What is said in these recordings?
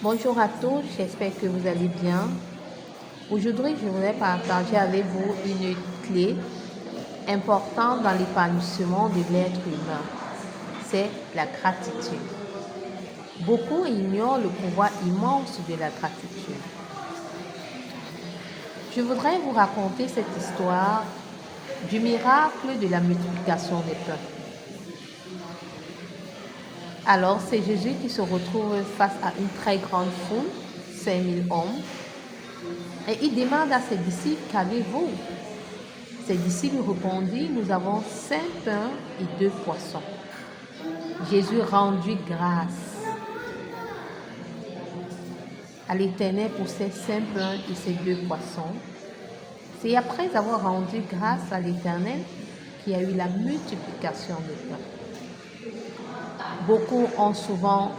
Bonjour à tous, j'espère que vous allez bien. Aujourd'hui, je voudrais partager avec vous une clé importante dans l'épanouissement de l'être humain. C'est la gratitude. Beaucoup ignorent le pouvoir immense de la gratitude. Je voudrais vous raconter cette histoire du miracle de la multiplication des pains. Alors, c'est Jésus qui se retrouve face à une très grande foule, 5000 hommes, et il demande à ses disciples, qu'avez-vous? Ses disciples répondirent, nous avons 5 pains et 2 poissons. Jésus rendit grâce à l'Éternel pour ces 5 pains et ces 2 poissons. C'est après avoir rendu grâce à l'Éternel qu'il y a eu la multiplication des pains. Beaucoup ont souvent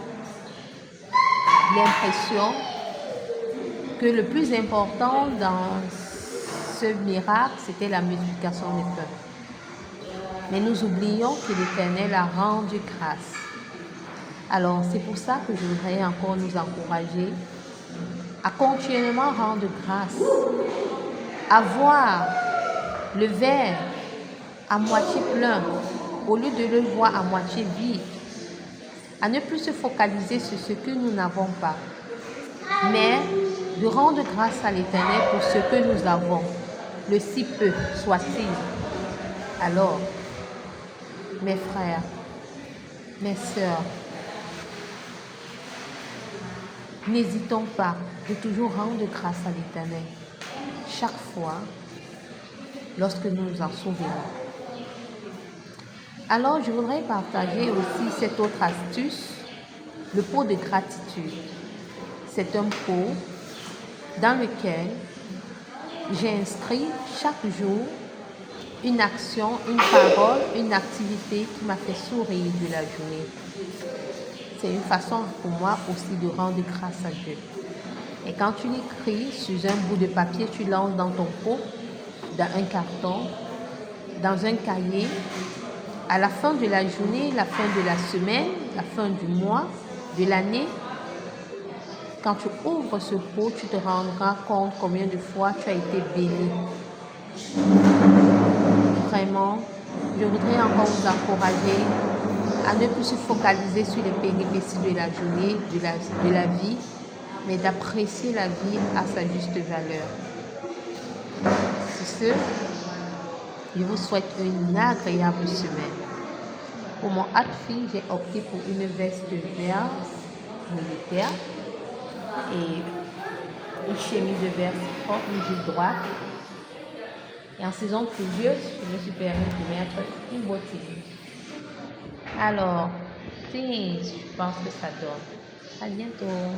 l'impression que le plus important dans ce miracle, c'était la multiplication des pains. Mais nous oublions que l'Éternel a rendu grâce. Alors, c'est pour ça que je voudrais encore nous encourager à continuellement rendre grâce, à voir le verre à moitié plein au lieu de le voir à moitié vide, à ne plus se focaliser sur ce que nous n'avons pas, mais de rendre grâce à l'Éternel pour ce que nous avons, le si peu soit-il. Alors, mes frères, mes sœurs, n'hésitons pas de toujours rendre grâce à l'Éternel chaque fois lorsque nous nous en souvenons. Alors, je voudrais partager aussi cette autre astuce, le pot de gratitude. C'est un pot dans lequel j'ai inscrit chaque jour une action, une parole, une activité qui m'a fait sourire de la journée. C'est une façon pour moi aussi de rendre grâce à Dieu. Et quand tu l'écris sur un bout de papier, tu lances dans ton pot, dans un carton, dans un cahier. À la fin de la journée, la fin de la semaine, la fin du mois, de l'année, quand tu ouvres ce pot, tu te rendras compte combien de fois tu as été béni. Vraiment, je voudrais encore vous encourager à ne plus se focaliser sur les péripéties de la journée, de la vie, mais d'apprécier la vie à sa juste valeur. Sur ce, je vous souhaite une agréable semaine. Pour mon outfit, j'ai opté pour une veste verte militaire et une chemise de vert propre, une jupe droite. Et en saison pluvieuse, je me suis permis de mettre une bottine. Alors, je pense que ça donne. À bientôt.